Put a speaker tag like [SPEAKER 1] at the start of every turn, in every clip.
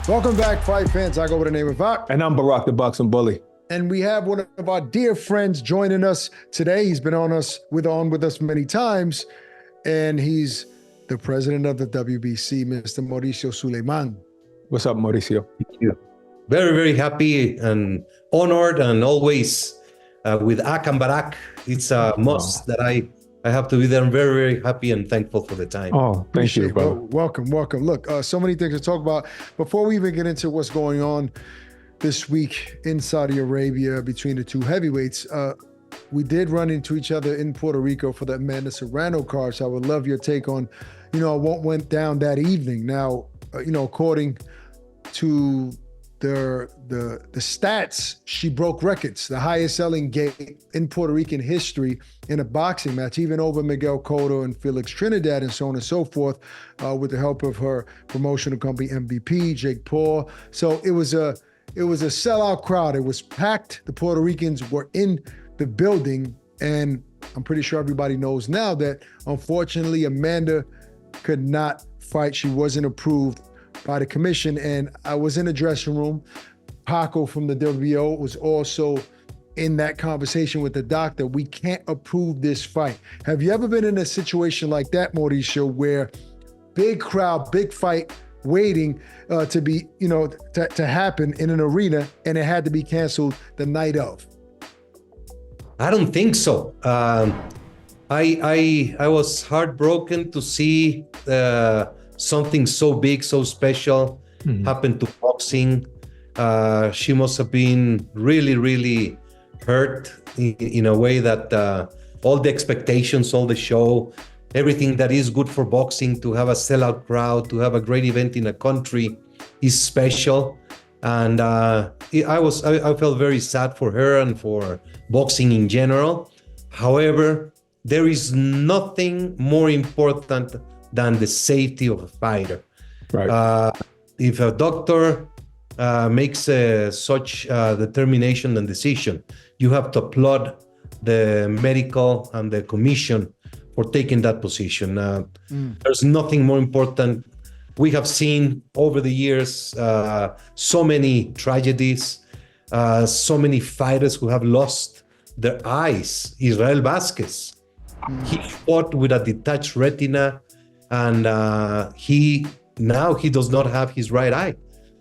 [SPEAKER 1] Welcome back, fight fans. I go with the name of Vok.
[SPEAKER 2] And I'm Barack the Boxing Bully.
[SPEAKER 1] And we have one of our dear friends joining us today. He's been on with us many times, and he's the president of the WBC, Mr. Mauricio Sulaiman.
[SPEAKER 2] What's up, Mauricio?
[SPEAKER 3] Thank you. Very, very happy and honored, and always with Ak and Barak. It's a must that I have to be there. I'm very, very happy and thankful for the time.
[SPEAKER 2] Oh, thank you, brother.
[SPEAKER 1] Welcome. Look, so many things to talk about. Before we even get into what's going on this week in Saudi Arabia between the two heavyweights, we did run into each other in Puerto Rico for the Amanda Serrano card. So I would love your take on, what went down that evening. Now, according to the stats, she broke records, the highest selling gate in Puerto Rican history in a boxing match, even over Miguel Cotto and Felix Trinidad and so on and so forth, with the help of her promotional company MVP, Jake Paul. So it was a sellout crowd. It was packed. The Puerto Ricans were in the building, and I'm pretty sure everybody knows now that unfortunately Amanda could not fight. She wasn't approved by the commission, and I was in the dressing room. Paco from the WBO was also in that conversation with the doctor. We can't approve this fight. Have you ever been in a situation like that, Mauricio, where big crowd, big fight, waiting to be, to happen in an arena, and it had to be canceled the night of?
[SPEAKER 3] I don't think so. I was heartbroken to see something so big, so special happen to boxing. She must have been really, really hurt in a way that all the expectations, all the show, everything that is good for boxing, to have a sellout crowd, to have a great event in a country is special. And I felt very sad for her and for boxing in general. However, there is nothing more important than the safety of a fighter.
[SPEAKER 2] Right.
[SPEAKER 3] If a doctor makes such determination and decision, you have to applaud the medical and the commission for taking that position. There's nothing more important. We have seen over the years so many tragedies, so many fighters who have lost their eyes. Israel Vasquez, he fought with a detached retina, and he does not have his right eye.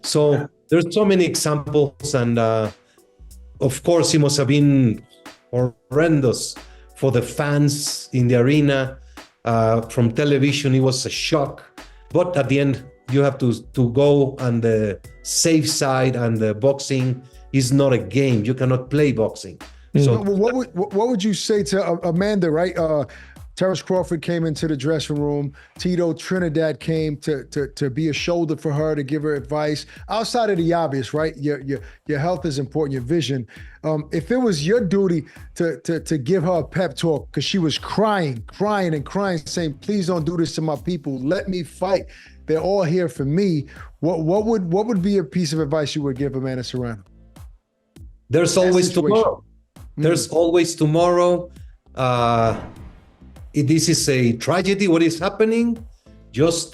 [SPEAKER 3] So there's so many examples, and of course, it must have been horrendous for the fans in the arena. From television, it was a shock. But at the end, you have to go on the safe side, and the boxing is not a game. You cannot play boxing. So
[SPEAKER 1] what would you say to Amanda, right? Terrence Crawford came into the dressing room. Tito Trinidad came to be a shoulder for her, to give her advice. Outside of the obvious, right? Your health is important, your vision. If it was your duty to give her a pep talk, because she was crying, saying, please don't do this to my people. Let me fight. They're all here for me. What would be a piece of advice you would give Amanda Serrano?
[SPEAKER 3] There's always tomorrow. There's always tomorrow. This is a tragedy, what is happening. Just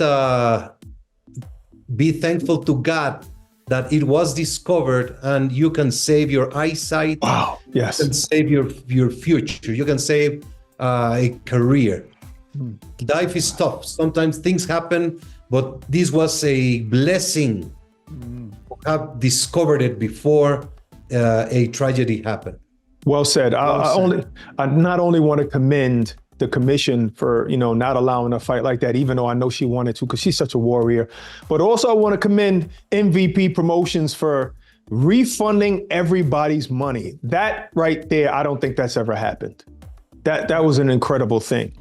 [SPEAKER 3] be thankful to God that it was discovered, and you can save your eyesight.
[SPEAKER 2] Wow, yes.
[SPEAKER 3] You can save your future. You can save a career. Life is tough. Sometimes things happen, but this was a blessing to have discovered it before a tragedy happened.
[SPEAKER 2] Well said. I not only want to commend the commission for, not allowing a fight like that, even though I know she wanted to, because she's such a warrior. But also I want to commend MVP Promotions for refunding everybody's money. That right there, I don't think that's ever happened. That was an incredible thing.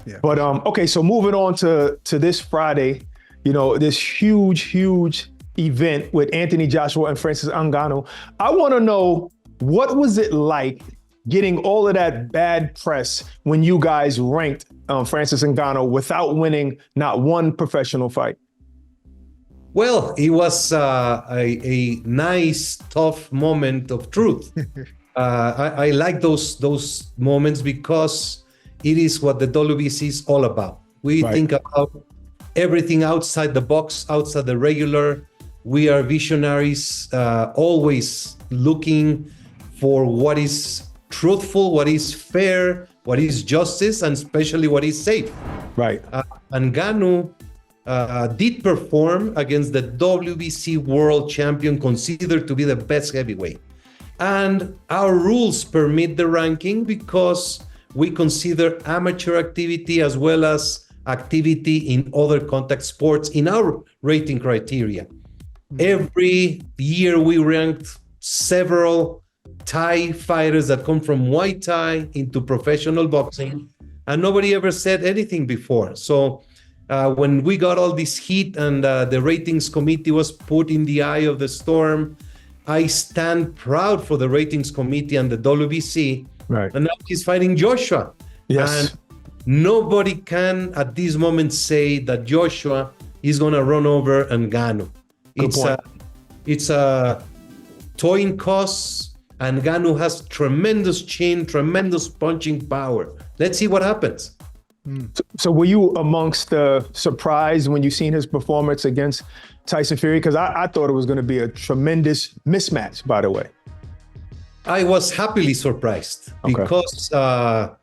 [SPEAKER 2] Yeah. But okay, so moving on to this Friday, this huge event with Anthony Joshua and Francis Ngannou. I want to know, what was it like getting all of that bad press when you guys ranked Francis Ngannou without winning not one professional fight?
[SPEAKER 3] Well, it was a nice, tough moment of truth. I like those moments because it is what the WBC is all about. We think about everything outside the box, outside the regular We are visionaries, always looking for what is truthful, what is fair, what is justice, and especially what is safe.
[SPEAKER 2] Right.
[SPEAKER 3] Ngannou did perform against the WBC world champion, considered to be the best heavyweight. And our rules permit the ranking because we consider amateur activity as well as activity in other contact sports in our rating criteria. Every year we ranked several Thai fighters that come from Muay Thai into professional boxing, and nobody ever said anything before. So when we got all this heat and the ratings committee was put in the eye of the storm, I stand proud for the ratings committee and the WBC.
[SPEAKER 2] Right.
[SPEAKER 3] And now he's fighting Joshua.
[SPEAKER 2] Yes.
[SPEAKER 3] And nobody can at this moment say that Joshua is going to run over Ngannou. It's a toying cost. And Ngannou has tremendous chin, tremendous punching power. Let's see what happens.
[SPEAKER 2] So were you amongst the surprise when you seen his performance against Tyson Fury? Because I thought it was going to be a tremendous mismatch, by the way.
[SPEAKER 3] I was happily surprised because I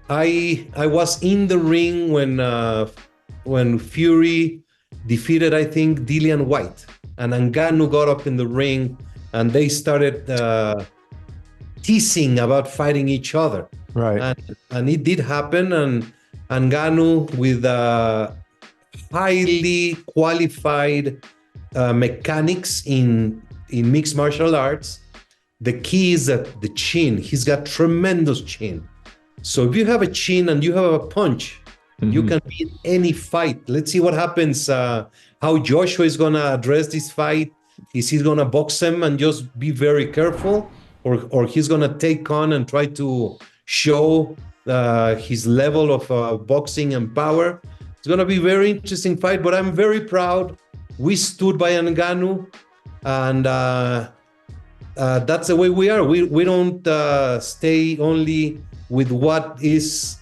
[SPEAKER 3] was in the ring when Fury defeated, I think, Dillian White. And Ngannou got up in the ring and they started teasing about fighting each other.
[SPEAKER 2] Right.
[SPEAKER 3] And it did happen. And Ngannou, with highly qualified mechanics in mixed martial arts, the key is that the chin. He's got tremendous chin. So if you have a chin and you have a punch, you can be in any fight. Let's see what happens, how Joshua is going to address this fight. Is he going to box him and just be very careful? Or he's going to take on and try to show his level of boxing and power? It's going to be a very interesting fight, but I'm very proud. We stood by Ngannou, and that's the way we are. We don't stay only with what is.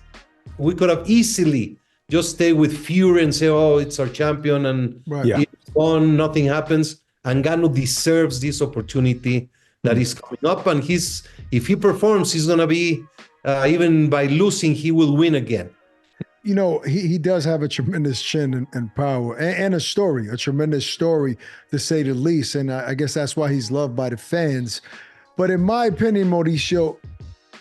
[SPEAKER 3] We could have easily just stay with Fury and say, oh, it's our champion, and it's on, nothing happens. Ngannou deserves this opportunity that is coming up, and if he performs, he's going to be, even by losing, he will win again.
[SPEAKER 1] You know, he does have a tremendous chin and power and a story, a tremendous story, to say the least. And I guess that's why he's loved by the fans. But in my opinion, Mauricio,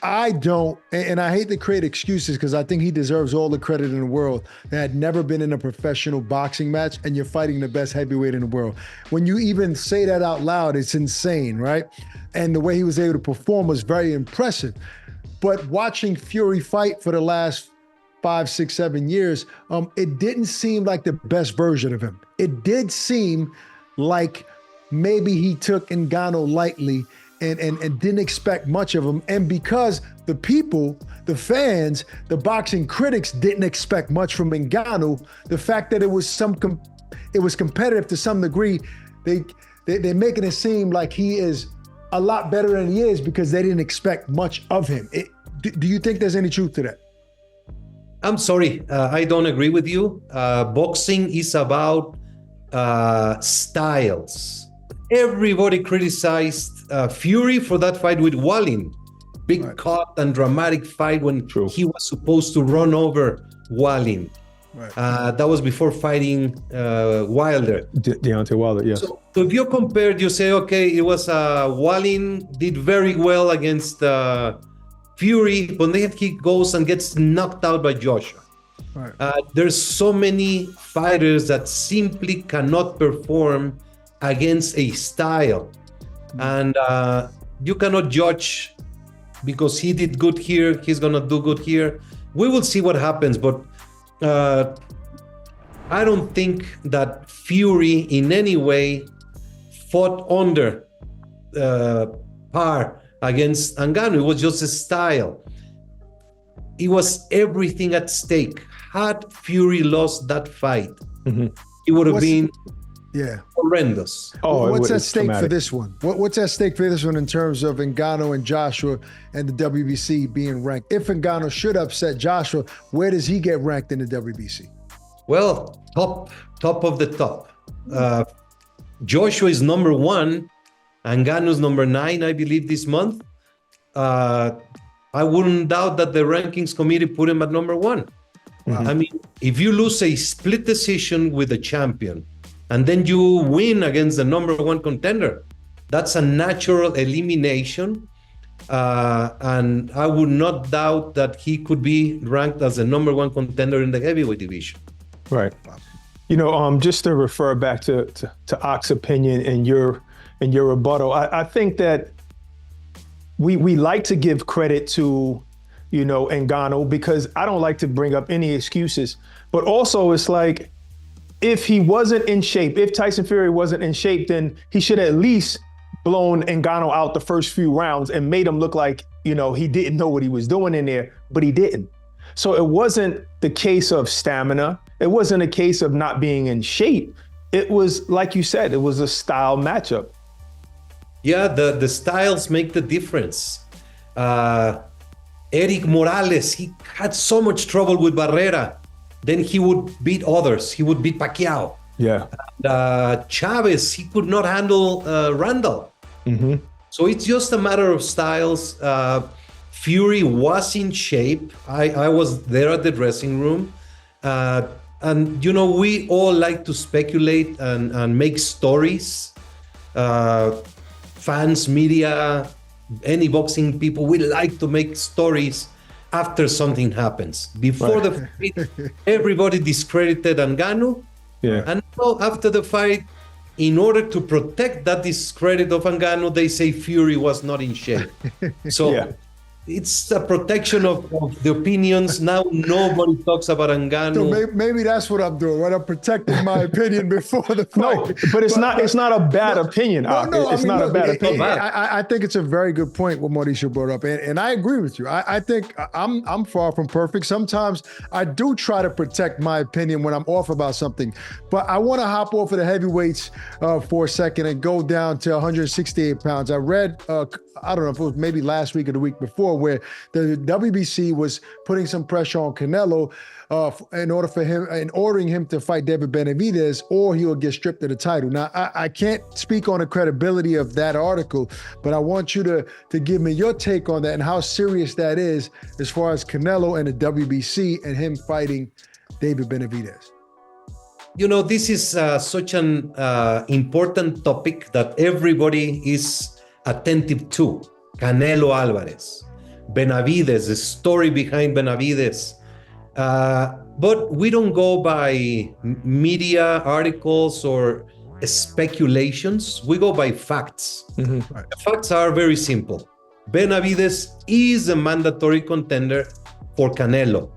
[SPEAKER 1] I don't, and I hate to create excuses because I think he deserves all the credit in the world, that had never been in a professional boxing match and you're fighting the best heavyweight in the world. When you even say that out loud, it's insane, right? And the way he was able to perform was very impressive. But watching Fury fight for the last 5, 6, 7 years, it didn't seem like the best version of him. It did seem like maybe he took Ngannou lightly and didn't expect much of him. And because the people, the fans, the boxing critics didn't expect much from Ngannou, the fact that it was competitive to some degree, they're making it seem like he is a lot better than he is because they didn't expect much of him. Do you think there's any truth to that?
[SPEAKER 3] I'm sorry, I don't agree with you. Boxing is about styles. Everybody criticized Fury for that fight with Wallin. Big cut and dramatic fight when he was supposed to run over Wallin. Right. That was before fighting Wilder.
[SPEAKER 2] Deontay Wilder, yes.
[SPEAKER 3] So if you compared, you say, okay, it was Wallin did very well against Fury, but then he goes and gets knocked out by Joshua. Right. There's so many fighters that simply cannot perform against a style. And you cannot judge because he did good here, he's going to do good here. We will see what happens, but I don't think that Fury in any way fought under par against Ngannou. It was just a style. It was everything at stake. Had Fury lost that fight, it would have been horrendous.
[SPEAKER 1] What's at stake for this one? What's at stake for this one in terms of Ngannou and Joshua and the WBC being ranked? If Ngannou should upset Joshua, where does he get ranked in the WBC?
[SPEAKER 3] Well, top of the top. Joshua is number 1, and Ngannou's number 9, I believe, this month. I wouldn't doubt that the rankings committee put him at number 1. Wow. I mean, if you lose a split decision with a champion, and then you win against the number 1 contender, that's a natural elimination. And I would not doubt that he could be ranked as the number 1 contender in the heavyweight division.
[SPEAKER 2] Right. You know, just to refer back to Ock's opinion and your rebuttal, I think that we like to give credit to, you know, Ngannou, because I don't like to bring up any excuses. But also, it's like, if he wasn't in shape, if Tyson Fury wasn't in shape, then he should at least blown Ngannou out the first few rounds and made him look like, you know, he didn't know what he was doing in there, but he didn't. So it wasn't the case of stamina. It wasn't a case of not being in shape. It was, like you said, it was a style matchup.
[SPEAKER 3] Yeah, the styles make the difference. Eric Morales, he had so much trouble with Barrera. Then he would beat others. He would beat Pacquiao.
[SPEAKER 2] Yeah.
[SPEAKER 3] Chavez, he could not handle Randall.
[SPEAKER 2] Mm-hmm.
[SPEAKER 3] So it's just a matter of styles. Fury was in shape. I was there at the dressing room. And, you know, we all like to speculate and make stories. Fans, media, any boxing people, we like to make stories after something happens. Before the fight, everybody discredited Ngannou.
[SPEAKER 2] Yeah.
[SPEAKER 3] And now after the fight, in order to protect that discredit of Ngannou, they say Fury was not in shape. So it's a protection of the opinions. Now nobody talks about Ngannou.
[SPEAKER 1] So maybe that's what I'm doing, right? I'm protecting my opinion before the fight.
[SPEAKER 2] No, but it's not a bad opinion. It's not a bad opinion.
[SPEAKER 1] I think it's a very good point what Mauricio brought up, and I agree with you. I think I'm far from perfect. Sometimes I do try to protect my opinion when I'm off about something, but I want to hop off of the heavyweights for a second and go down to 168 pounds. I read, I don't know if it was maybe last week or the week before, where the WBC was putting some pressure on Canelo in ordering him to fight David Benavidez, or he will get stripped of the title. Now, I can't speak on the credibility of that article, but I want you to give me your take on that and how serious that is as far as Canelo and the WBC and him fighting David Benavidez.
[SPEAKER 3] You know, this is such an important topic that everybody is attentive to. Canelo Alvarez, Benavidez, the story behind Benavidez. But we don't go by media articles or speculations. We go by facts.
[SPEAKER 2] Mm-hmm.
[SPEAKER 3] The facts are very simple. Benavidez is a mandatory contender for Canelo.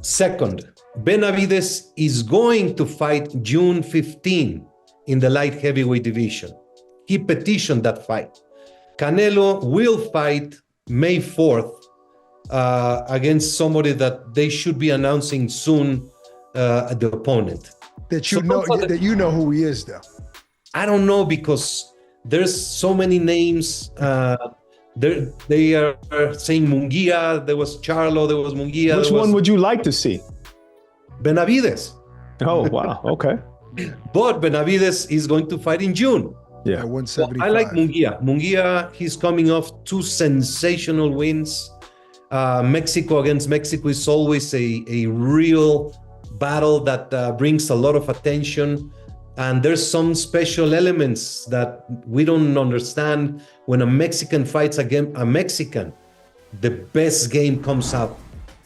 [SPEAKER 3] Second, Benavidez is going to fight June 15 in the light heavyweight division. He petitioned that fight. Canelo will fight May 4th against somebody that they should be announcing soon, the opponent.
[SPEAKER 1] That you know who he is, though.
[SPEAKER 3] I don't know, because there's so many names. They are saying Munguia, there was Charlo, there was Munguia.
[SPEAKER 2] Which one would you like to see?
[SPEAKER 3] Benavidez.
[SPEAKER 2] Oh, wow. Okay.
[SPEAKER 3] But Benavidez is going to fight in June.
[SPEAKER 2] Yeah.
[SPEAKER 1] 175.
[SPEAKER 3] I like Munguia. Munguia, he's coming off 2 sensational wins. Mexico against Mexico is always a real battle that brings a lot of attention. And there's some special elements that we don't understand. When a Mexican fights against a Mexican, the best game comes out.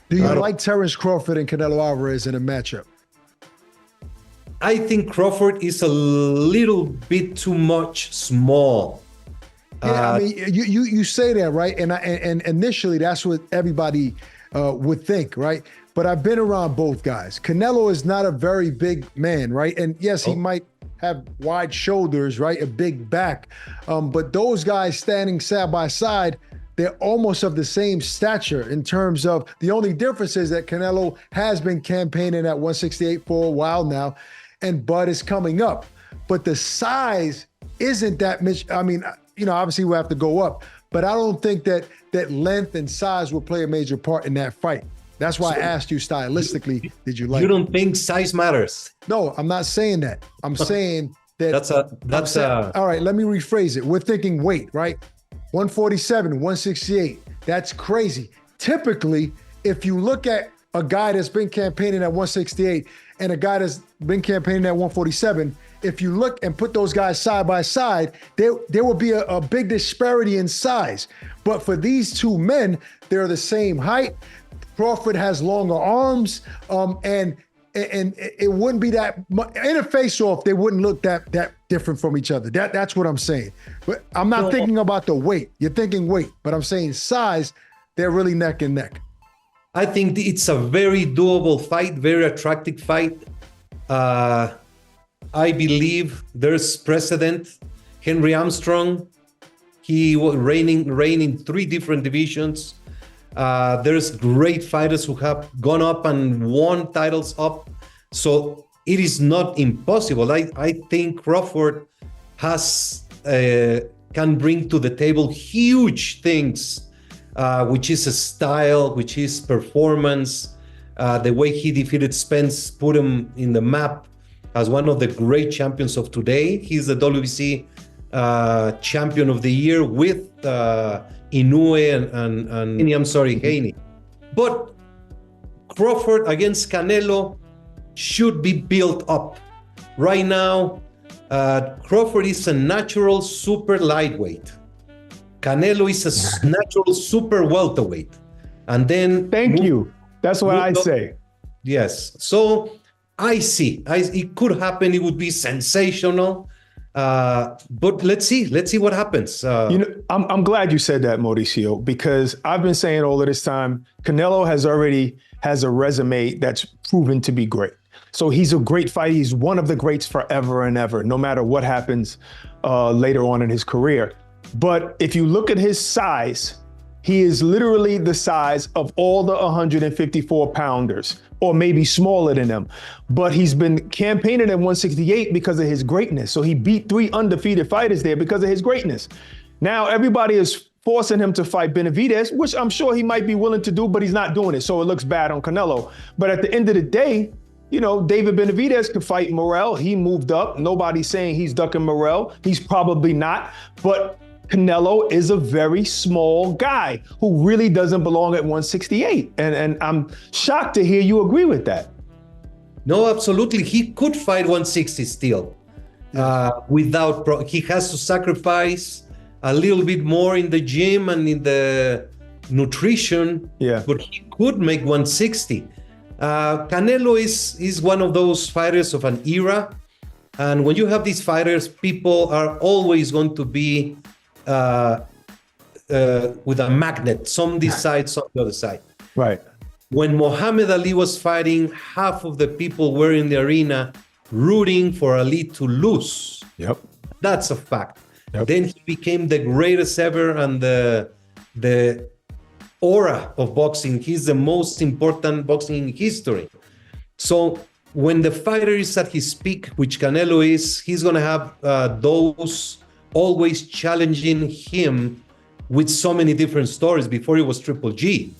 [SPEAKER 1] Do you like Terence Crawford and Canelo Alvarez in a matchup?
[SPEAKER 3] I think Crawford is a little bit too much small.
[SPEAKER 1] Yeah, I mean, you say that, right? And initially, that's what everybody would think, right? But I've been around both guys. Canelo is not a very big man, right? And yes, he might have wide shoulders, right? A big back. But those guys standing side by side, they're almost of the same stature in terms of the only difference is that Canelo has been campaigning at 168 for a while now, and Bud is coming up. But the size isn't that much. I mean, you know, obviously we'll have to go up, but I don't think that length and size will play a major part in that fight. That's why I asked you stylistically, did you like it?
[SPEAKER 3] You don't think size matters?
[SPEAKER 1] No, I'm not saying that. I'm saying All right, let me rephrase it. We're thinking weight, right? 147, 168. That's crazy. Typically, if you look at a guy that's been campaigning at 168 and a guy that's been campaigning at 147, if you look and put those guys side by side, there will be a big disparity in size. But for these two men, they're the same height. Crawford has longer arms, and it wouldn't be that much. In a face-off, they wouldn't look that different from each other. That's what I'm saying. But I'm not thinking about the weight. You're thinking weight, but I'm saying size, they're really neck and neck.
[SPEAKER 3] I think it's a very doable fight, very attractive fight. I believe there's precedent. Henry Armstrong, he was reigning in 3 different divisions. There's great fighters who have gone up and won titles up. So it is not impossible. I think Crawford can bring to the table huge things, which is a style, which is performance. The way he defeated Spence put him in the map as one of the great champions of today. He's the WBC champion of the year with Inoue and Haney. But Crawford against Canelo should be built up. Right now, Crawford is a natural super lightweight. Canelo is a natural super welterweight. And then...
[SPEAKER 2] Thank you. That's what I say.
[SPEAKER 3] Yes. So I see. It could happen. It would be sensational. But let's see what happens.
[SPEAKER 2] I'm glad you said that, Mauricio, because I've been saying all of this time, Canelo has a resume that's proven to be great. So he's a great fighter. He's one of the greats forever and ever, no matter what happens later on in his career. But if you look at his size, he is literally the size of all the 154 pounders, or maybe smaller than them. But he's been campaigning at 168 because of his greatness. So he beat 3 undefeated fighters there because of his greatness. Now everybody is forcing him to fight Benavidez, which I'm sure he might be willing to do, but he's not doing it. So it looks bad on Canelo. But at the end of the day, David Benavidez could fight Morrell. He moved up. Nobody's saying he's ducking Morrell. He's probably not. But Canelo is a very small guy who really doesn't belong at 168. And I'm shocked to hear you agree with that.
[SPEAKER 3] No, absolutely. He could fight 160 still. He has to sacrifice a little bit more in the gym and in the nutrition. Yeah. But he could make 160. Canelo is one of those fighters of an era. And when you have these fighters, people are always going to be with a magnet, some this side, some the other side.
[SPEAKER 2] Right.
[SPEAKER 3] When Muhammad Ali was fighting, half of the people were in the arena rooting for Ali to lose.
[SPEAKER 2] Yep.
[SPEAKER 3] That's a fact. Yep. Then he became the greatest ever, and the aura of boxing. He's the most important boxing in history. So when the fighter is at his peak, which Canelo is, he's going to have those always challenging him with so many different stories. Before it was Triple G.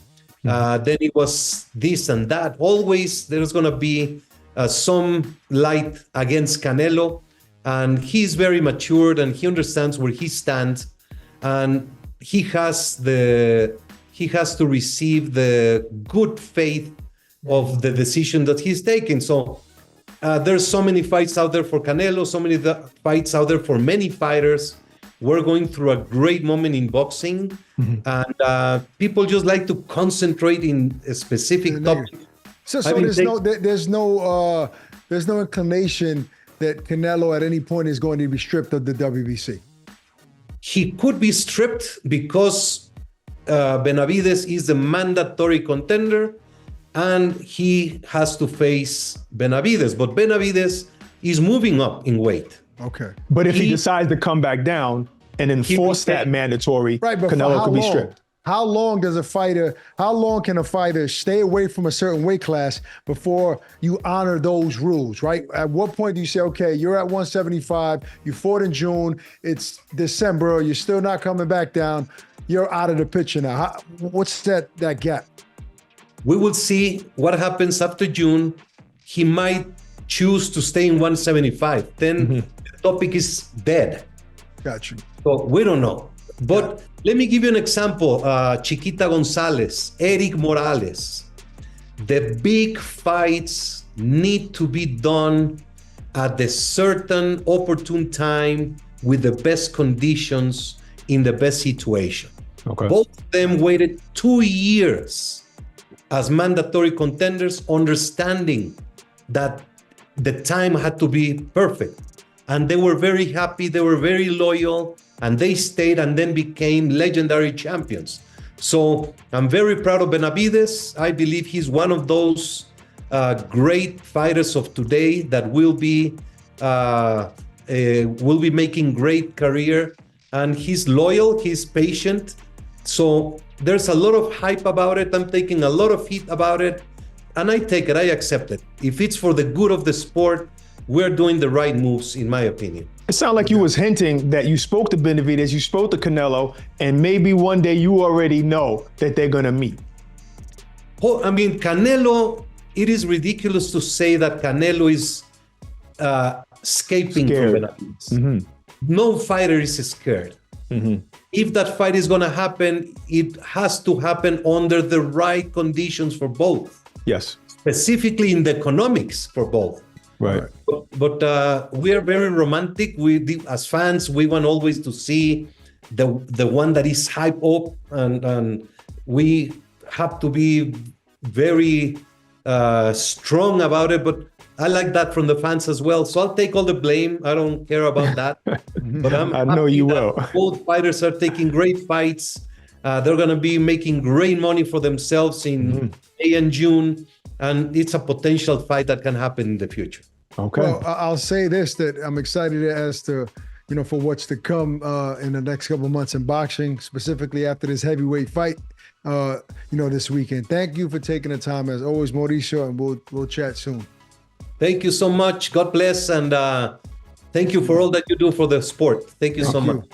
[SPEAKER 3] Then it was this and that. Always there's going to be some light against Canelo. And he's very matured and he understands where he stands. And he has to receive the good faith of the decision that he's taking. So there's so many fights out there for Canelo, so many fights out there for many fighters. We're going through a great moment in boxing, and people just like to concentrate in a specific topic.
[SPEAKER 1] So there's no inclination that Canelo at any point is going to be stripped of the WBC.
[SPEAKER 3] He could be stripped because Benavidez is the mandatory contender, and he has to face Benavidez. But Benavidez is moving up in weight.
[SPEAKER 1] Okay.
[SPEAKER 2] But if he decides to come back down and enforce that mandatory, Canelo could be stripped.
[SPEAKER 1] How long can a fighter stay away from a certain weight class before you honor those rules, right? At what point do you say, okay, you're at 175, you fought in June, it's December, you're still not coming back down, you're out of the picture now. What's that gap?
[SPEAKER 3] We will see what happens after June. He might choose to stay in 175. Then the topic is dead.
[SPEAKER 1] Got you.
[SPEAKER 3] So we don't know. But let me give you an example. Chiquita Gonzalez, Eric Morales. The big fights need to be done at the certain opportune time with the best conditions in the best situation.
[SPEAKER 2] Okay.
[SPEAKER 3] Both of them waited 2 years as mandatory contenders, understanding that the time had to be perfect. And they were very happy, they were very loyal, and they stayed and then became legendary champions. So I'm very proud of Benavides. I believe he's one of those great fighters of today that will be making great career. And he's loyal, he's patient. So there's a lot of hype about it. I'm taking a lot of heat about it. And I take it, I accept it. If it's for the good of the sport, we're doing the right moves, in my opinion.
[SPEAKER 2] It sounded like you was hinting that you spoke to Benavides, you spoke to Canelo, and maybe one day you already know that they're gonna meet.
[SPEAKER 3] Oh, I mean, Canelo, it is ridiculous to say that Canelo is escaping from Benavides.
[SPEAKER 2] Mm-hmm.
[SPEAKER 3] No fighter is scared.
[SPEAKER 2] Mm-hmm.
[SPEAKER 3] If that fight is gonna happen, it has to happen under the right conditions for both.
[SPEAKER 2] Yes.
[SPEAKER 3] Specifically in the economics for both.
[SPEAKER 2] Right.
[SPEAKER 3] But we are very romantic. As fans, we want always to see the one that is hyped up, and we have to be very strong about it. But I like that from the fans as well. So I'll take all the blame. I don't care about that. But
[SPEAKER 2] I know you will.
[SPEAKER 3] Both fighters are taking great fights. They're going to be making great money for themselves in May and June. And it's a potential fight that can happen in the future.
[SPEAKER 2] Okay.
[SPEAKER 1] Well, I'll say this, that I'm excited as to, for what's to come in the next couple of months in boxing, specifically after this heavyweight fight, this weekend. Thank you for taking the time, as always, Mauricio, and we'll chat soon.
[SPEAKER 3] Thank you so much. God bless. And thank you for all that you do for the sport. Thank you so much.